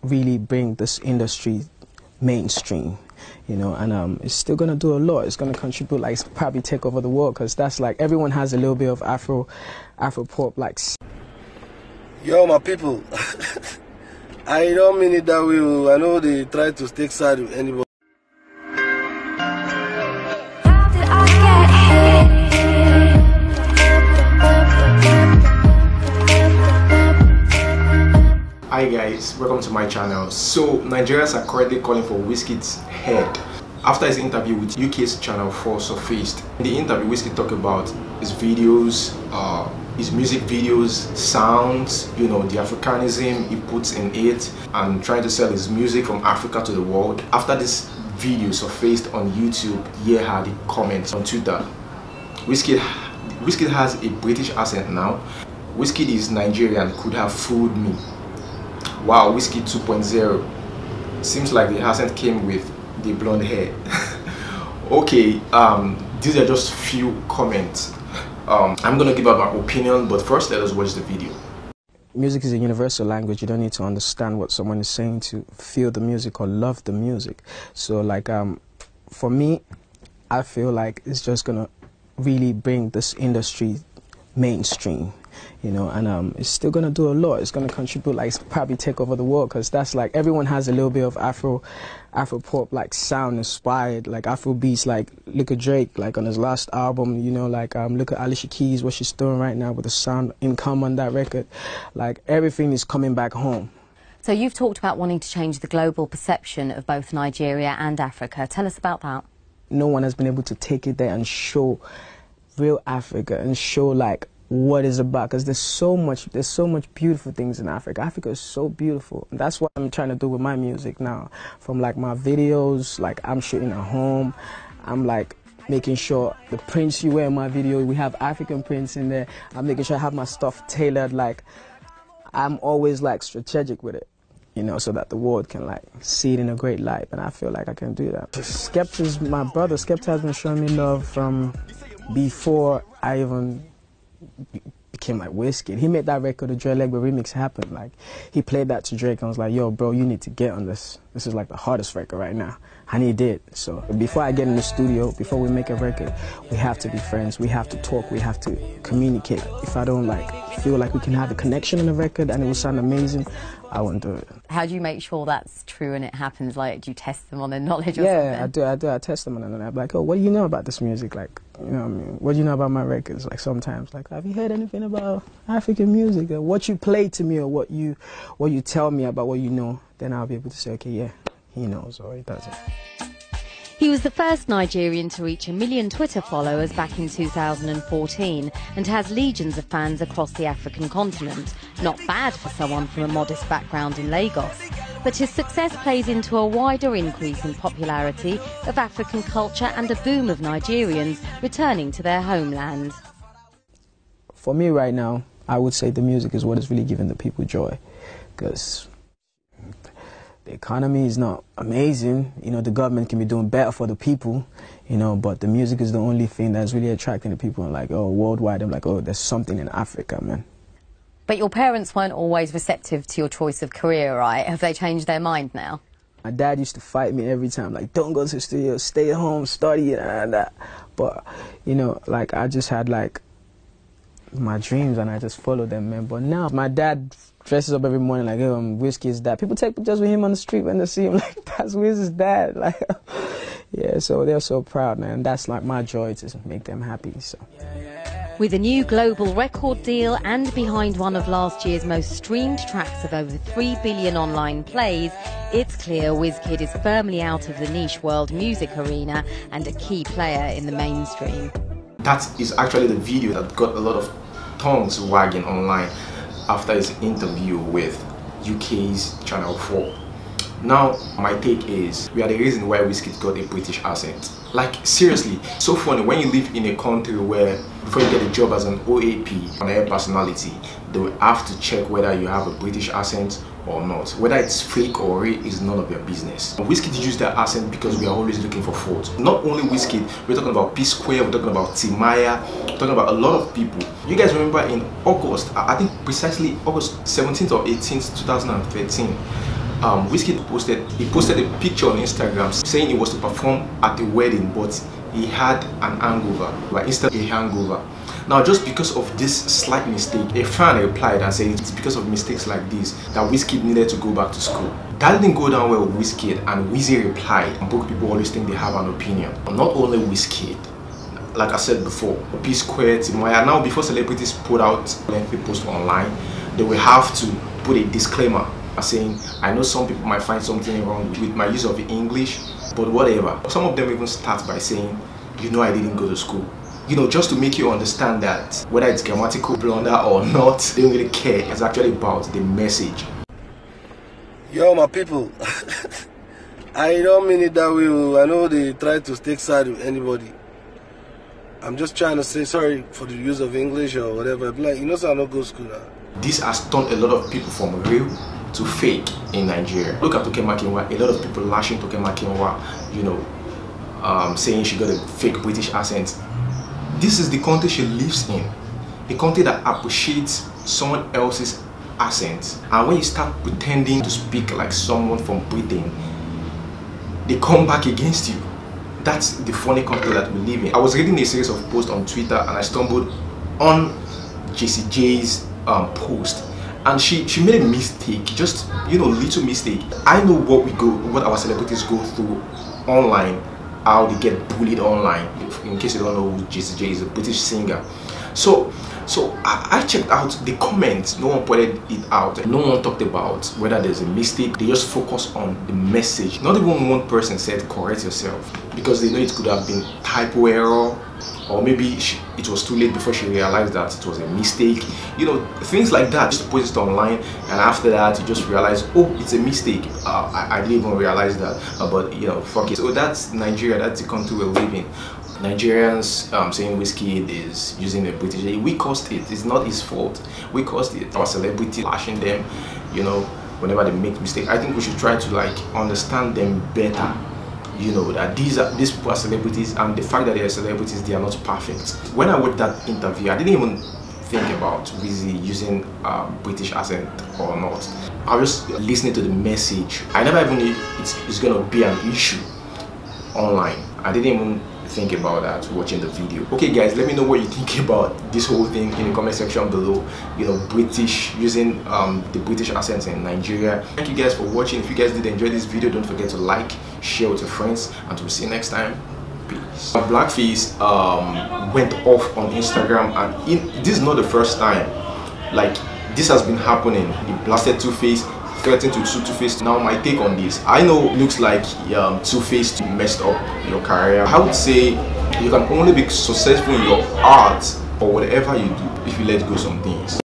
really bring this industry mainstream, you know, and it's still gonna do a lot. It's gonna contribute, like probably take over the world, because that's like everyone has a little bit of Afro pop, like. Yo, my people, I don't mean it that way. I know they try to take side with anybody. Hi guys, welcome to my channel. So Nigerians are currently calling for Wizkid's head after his interview with UK's Channel 4 surfaced. In the interview, Wizkid talked about his videos, his music videos, sounds, you know, the Africanism he puts in it, and trying to sell his music from Africa to the world. After this video surfaced on YouTube, he had comments on Twitter. Wizkid has a British accent now. Wizkid is Nigerian, could have fooled me. Wow, Wizkid 2.0. Seems like the accent came with the blonde hair. Okay, these are just few comments. I'm gonna give out my opinion, but first let us watch the video. Music is a universal language. You don't need to understand what someone is saying to feel the music or love the music. So like for me, I feel like it's just gonna really bring this industry mainstream, you know, and it's still gonna do a lot. It's gonna contribute, like probably take over the world, because that's like everyone has a little bit of Afro pop, like sound inspired, like Afro beats. Like look at Drake, like on his last album, you know, like look at Alicia Keys, what she's doing right now with the sound income on that record. Like everything is coming back home. So you've talked about wanting to change the global perception of both Nigeria and Africa. Tell us about that. No one has been able to take it there and show real Africa and show like what it's about, because there's so much beautiful things in Africa. Africa is so beautiful, and that's what I'm trying to do with my music now. From like my videos, like I'm shooting at home, I'm like making sure the prints you wear in my video, we have African prints in there. I'm making sure I have my stuff tailored. Like I'm always like strategic with it, you know, so that the world can like see it in a great light, and I feel like I can do that. Skepta's my brother. Skepta has been showing me love from before I even became like Wizkid. He made that record, the Dre Legba remix, happen. Like he played that to Drake and was like, yo bro, you need to get on this. This is like the hardest record right now. And he did. So before I get in the studio, before we make a record, we have to be friends, we have to talk, we have to communicate. If I don't like feel like we can have a connection in the record and it will sound amazing, I won't do it. How do you make sure that's true and it happens? Like, do you test them on their knowledge or something? Yeah, I do. I test them on their knowledge. I'm like, oh, what do you know about this music? Like, you know what I mean? What do you know about my records? Like, sometimes, like, have you heard anything about African music? Or what you play to me, or what you tell me about what you know, then I'll be able to say, okay, yeah, he knows or he doesn't. He was the first Nigerian to reach 1 million Twitter followers back in 2014 and has legions of fans across the African continent. Not bad for someone from a modest background in Lagos. But his success plays into a wider increase in popularity of African culture and a boom of Nigerians returning to their homeland. For me right now, I would say the music is what is really giving the people joy, because the economy is not amazing, you know, the government can be doing better for the people, you know, but the music is the only thing that's really attracting the people, and like, oh, worldwide, I'm like, oh, there's something in Africa, man. But your parents weren't always receptive to your choice of career, right? Have they changed their mind now? My dad used to fight me every time, like, don't go to the studio, stay at home, study, and that. But, you know, like, I just had, like, my dreams, and I just followed them, man. But now, my dad dresses up every morning like, oh, Wizkid's dad. People take pictures with him on the street when they see him, like, that's Wiz's dad. Like, yeah, so they're so proud, man. That's like my joy, to make them happy. So. With a new global record deal and behind one of last year's most streamed tracks of over 3 billion online plays, it's clear Wizkid is firmly out of the niche world music arena and a key player in the mainstream. That is actually the video that got a lot of tongues wagging online after his interview with UK's Channel 4. Now, my take is, we are the reason why Wizkid got a British accent. Like, seriously, so funny when you live in a country where, before you get a job as an OAP, an air personality, they will have to check whether you have a British accent or not. Whether it's fake or real is none of your business. Wizkid used that accent because we are always looking for fault. Not only Wizkid, we're talking about P Square, we're talking about Timaya, we're talking about a lot of people. You guys remember in August, I think precisely August 17th or 18th, 2013, Wizkid posted a picture on Instagram saying he was to perform at a wedding, but he had an hangover, like instead a hangover. Now, just because of this slight mistake, a fan replied and said it's because of mistakes like this that Wizkid needed to go back to school. That didn't go down well with Wizkid, and Wizzy replied. Both people always think they have an opinion. Not only Wizkid, like I said before, P Square, Timaya. Now, before celebrities put out lengthy posts online, they will have to put a disclaimer saying, I know some people might find something wrong with my use of English, but whatever. Some of them even start by saying, you know, I didn't go to school. You know, just to make you understand that whether it's grammatical blunder or not, they don't really care. It's actually about the message. Yo, my people, I don't mean it that way. I know they try to take side with anybody. I'm just trying to say sorry for the use of English or whatever. Like, you know, so I don't go to school now. This has turned a lot of people from real to fake in Nigeria. Look at Toke Makinwa, a lot of people lashing Toke Makinwa, you know, saying she got a fake British accent. This is the country she lives in, a country that appreciates someone else's accent. And when you start pretending to speak like someone from Britain, they come back against you. That's the funny country that we live in. I was reading a series of posts on Twitter and I stumbled on Jessie J's post, and she made a mistake, just, you know, little mistake. I know what our celebrities go through online, how they get bullied online. In case you don't know who Jessie J is, a British singer. So I checked out the comments. No one pointed it out. No one talked about whether there's a mistake. They just focus on the message. Not even one person said correct yourself, because they know it could have been typo error, or maybe it was too late before she realized that it was a mistake. You know, things like that. Just post it online, and after that you just realize, oh, it's a mistake. I didn't even realize that, but you know, fuck it. So that's Nigeria. That's the country we live in. Nigerians saying Wizkid is using a British, we caused it. It's not his fault. We caused it. Our celebrity lashing them, you know, whenever they make mistakes. I think we should try to like understand them better. You know, that these people are celebrities, and the fact that they are celebrities, they are not perfect. When I watched that interview, I didn't even think about Wizzy using British accent or not. I was just listening to the message. I never even knew it's gonna be an issue online. I didn't even think about that watching the video. Okay guys, let me know what you think about this whole thing in the comment section below. You know, British, using the British accents in Nigeria. Thank you guys for watching. If you guys did enjoy this video, don't forget to like, share with your friends, and we'll see you next time. Peace. Blackface went off on Instagram, and this is not the first time. Like, this has been happening. He blasted Two-Face, threatened to sue Two-Face. Now my take on this, I know it looks like Two-Face messed up your career. I would say you can only be successful in your art or whatever you do if you let go some things.